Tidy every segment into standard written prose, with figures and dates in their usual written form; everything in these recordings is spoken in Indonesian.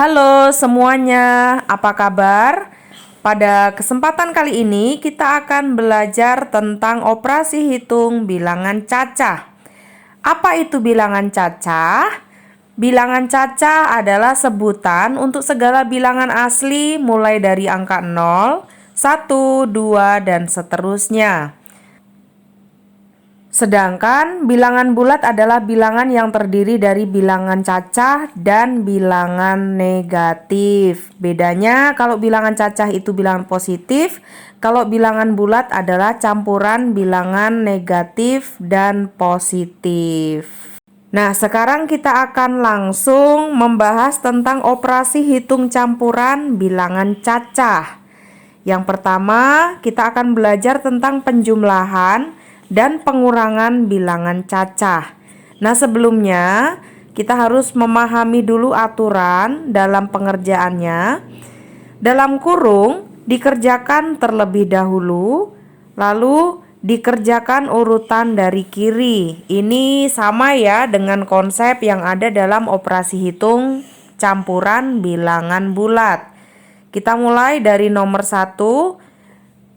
Halo semuanya, apa kabar? Pada kesempatan kali ini kita akan belajar tentang operasi hitung bilangan cacah. Apa itu bilangan cacah? Bilangan cacah adalah sebutan untuk segala bilangan asli mulai dari angka 0, 1, 2, dan seterusnya. Sedangkan bilangan bulat adalah bilangan yang terdiri dari bilangan cacah dan bilangan negatif. Bedanya kalau bilangan cacah itu bilangan positif, kalau bilangan bulat adalah campuran bilangan negatif dan positif. Nah, sekarang kita akan langsung membahas tentang operasi hitung campuran bilangan cacah. Yang pertama, kita akan belajar tentang penjumlahan dan pengurangan bilangan cacah. Nah, sebelumnya kita harus memahami dulu aturan dalam pengerjaannya. Dalam kurung dikerjakan terlebih dahulu, lalu dikerjakan urutan dari kiri. Ini sama ya dengan konsep yang ada dalam operasi hitung campuran bilangan bulat. Kita mulai dari nomor 1.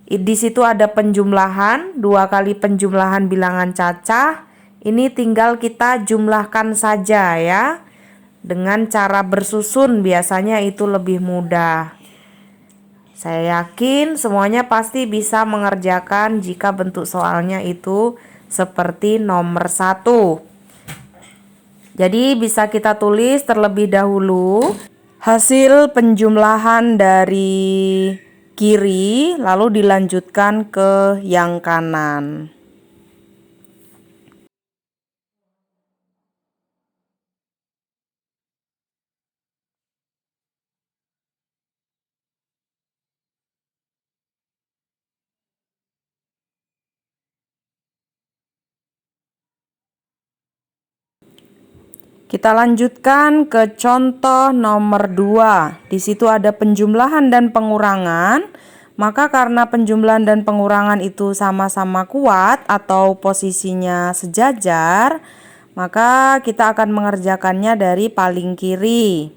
Di situ ada penjumlahan, 2 kali penjumlahan bilangan cacah. Ini tinggal kita jumlahkan saja ya. Dengan cara bersusun biasanya itu lebih mudah. Saya yakin semuanya pasti bisa mengerjakan jika bentuk soalnya itu seperti nomor 1. Jadi bisa kita tulis terlebih dahulu hasil penjumlahan dari kiri lalu dilanjutkan ke yang kanan. Kita lanjutkan ke contoh nomor 2. Di situ ada penjumlahan dan pengurangan. Maka karena penjumlahan dan pengurangan itu sama-sama kuat atau posisinya sejajar, maka kita akan mengerjakannya dari paling kiri.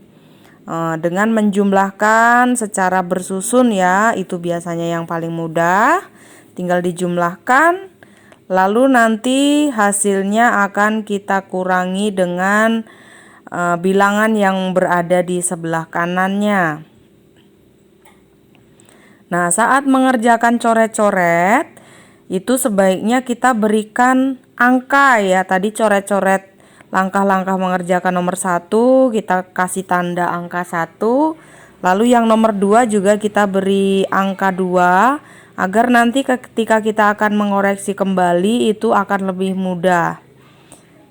Dengan menjumlahkan secara bersusun ya, itu biasanya yang paling mudah. Tinggal dijumlahkan, lalu nanti hasilnya akan kita kurangi dengan bilangan yang berada di sebelah kanannya. Nah, saat mengerjakan coret-coret, itu sebaiknya kita berikan angka ya. Tadi coret-coret langkah-langkah mengerjakan nomor 1, kita kasih tanda angka 1. Lalu yang nomor 2 juga kita beri angka 2, agar nanti ketika kita akan mengoreksi kembali itu akan lebih mudah.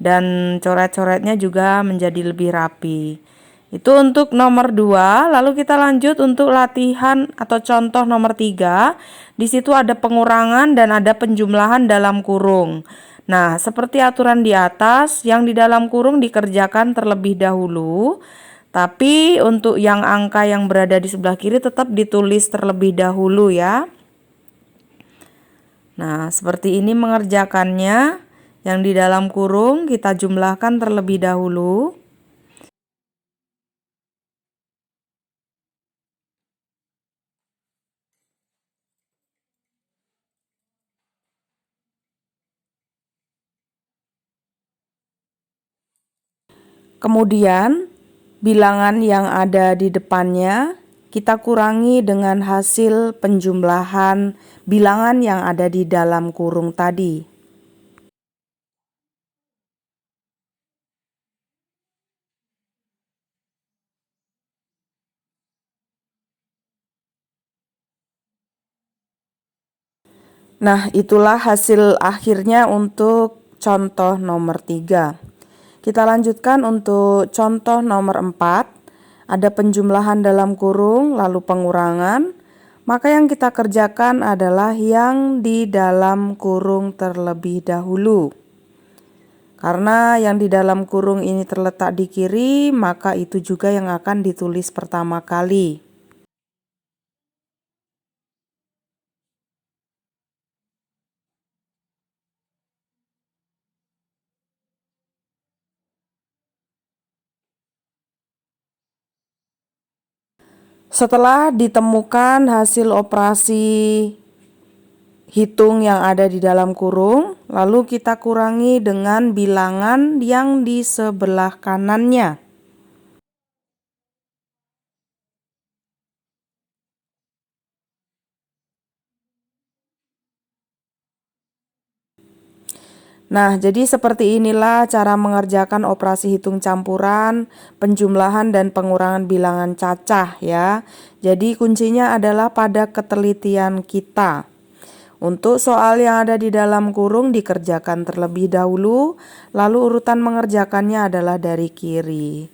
Dan coret-coretnya juga menjadi lebih rapi. Itu untuk nomor 2. Lalu kita lanjut untuk latihan atau contoh nomor 3. Di situ ada pengurangan dan ada penjumlahan dalam kurung. Nah, seperti aturan di atas, yang di dalam kurung dikerjakan terlebih dahulu. Tapi untuk yang angka yang berada di sebelah kiri tetap ditulis terlebih dahulu ya. Nah, seperti ini mengerjakannya. Yang di dalam kurung kita jumlahkan terlebih dahulu. Kemudian bilangan yang ada di depannya kita kurangi dengan hasil penjumlahan bilangan yang ada di dalam kurung tadi. Nah, itulah hasil akhirnya untuk contoh nomor 3. Kita lanjutkan untuk contoh nomor 4. Ada penjumlahan dalam kurung, lalu pengurangan. Maka yang kita kerjakan adalah yang di dalam kurung terlebih dahulu. Karena yang di dalam kurung ini terletak di kiri, maka itu juga yang akan ditulis pertama kali. Setelah ditemukan hasil operasi hitung yang ada di dalam kurung, lalu kita kurangi dengan bilangan yang di sebelah kanannya. Nah, jadi seperti inilah cara mengerjakan operasi hitung campuran, penjumlahan dan pengurangan bilangan cacah ya. Jadi kuncinya adalah pada ketelitian kita. Untuk soal yang ada di dalam kurung dikerjakan terlebih dahulu, lalu urutan mengerjakannya adalah dari kiri.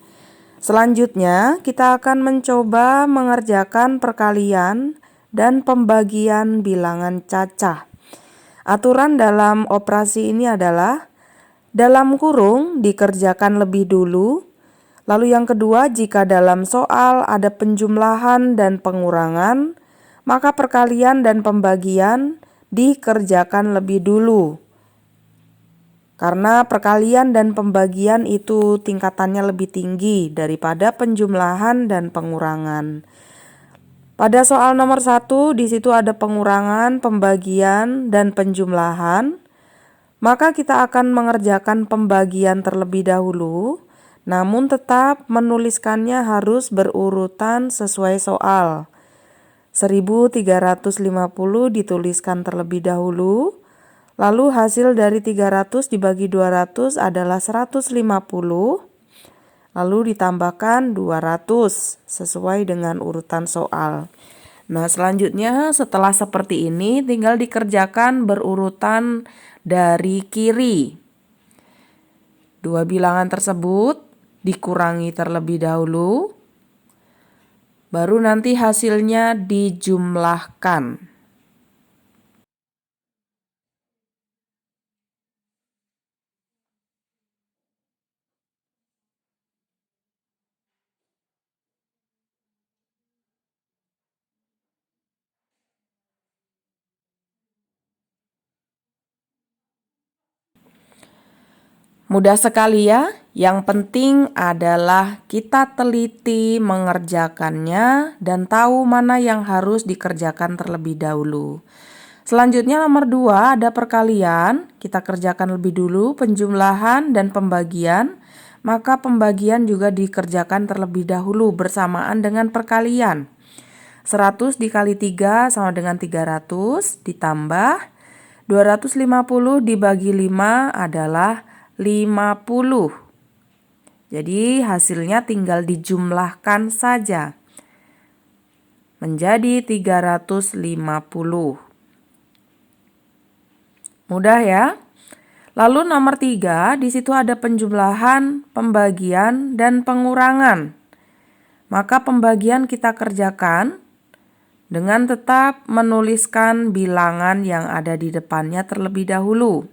Selanjutnya, kita akan mencoba mengerjakan perkalian dan pembagian bilangan cacah. Aturan dalam operasi ini adalah dalam kurung dikerjakan lebih dulu. Lalu yang kedua, jika dalam soal ada penjumlahan dan pengurangan, maka perkalian dan pembagian dikerjakan lebih dulu. Karena perkalian dan pembagian itu tingkatannya lebih tinggi daripada penjumlahan dan pengurangan. Pada soal nomor 1, di situ ada pengurangan, pembagian, dan penjumlahan. Maka kita akan mengerjakan pembagian terlebih dahulu, namun tetap menuliskannya harus berurutan sesuai soal. 1350 dituliskan terlebih dahulu, lalu hasil dari 300 dibagi 200 adalah 150, lalu ditambahkan 200 sesuai dengan urutan soal. Nah, selanjutnya setelah seperti ini tinggal dikerjakan berurutan dari kiri. Dua bilangan tersebut dikurangi terlebih dahulu, baru nanti hasilnya dijumlahkan. Mudah sekali ya, yang penting adalah kita teliti mengerjakannya dan tahu mana yang harus dikerjakan terlebih dahulu. Selanjutnya nomor 2 ada perkalian, kita kerjakan lebih dulu penjumlahan dan pembagian, maka pembagian juga dikerjakan terlebih dahulu bersamaan dengan perkalian. 100 dikali 3 sama dengan 300 ditambah 250 dibagi 5 adalah 50. Jadi hasilnya tinggal dijumlahkan saja. Menjadi 350. Mudah ya? Lalu nomor 3, di situ ada penjumlahan, pembagian, dan pengurangan. Maka pembagian kita kerjakan dengan tetap menuliskan bilangan yang ada di depannya terlebih dahulu.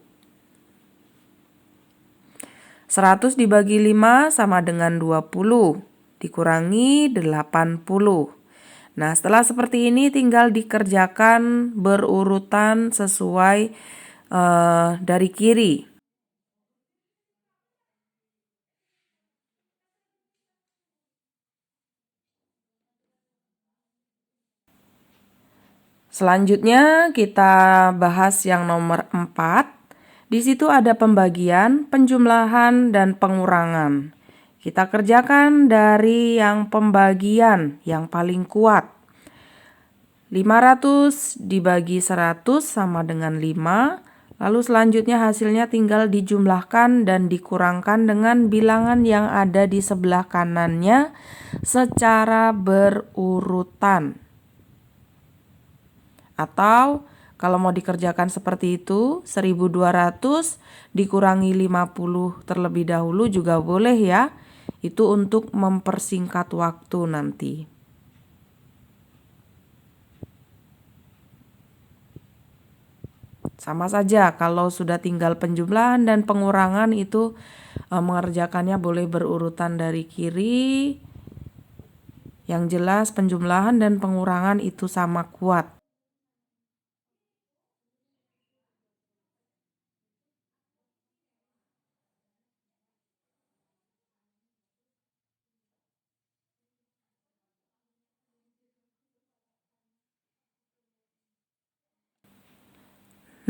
100 dibagi 5 sama dengan 20, dikurangi 80. Nah, setelah seperti ini tinggal dikerjakan berurutan sesuai dari kiri. Selanjutnya kita bahas yang nomor 4. Di situ ada pembagian, penjumlahan, dan pengurangan. Kita kerjakan dari yang pembagian yang paling kuat. 500 dibagi 100 sama dengan 5. Lalu selanjutnya hasilnya tinggal dijumlahkan dan dikurangkan dengan bilangan yang ada di sebelah kanannya secara berurutan. Atau kalau mau dikerjakan seperti itu, 1200 dikurangi 50 terlebih dahulu juga boleh ya. Itu untuk mempersingkat waktu nanti. Sama saja kalau sudah tinggal penjumlahan dan pengurangan itu mengerjakannya boleh berurutan dari kiri. Yang jelas penjumlahan dan pengurangan itu sama kuat.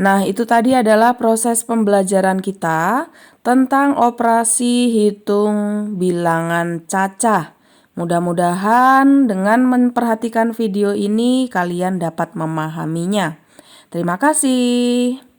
Nah, itu tadi adalah proses pembelajaran kita tentang operasi hitung bilangan cacah. Mudah-mudahan dengan memperhatikan video ini kalian dapat memahaminya. Terima kasih.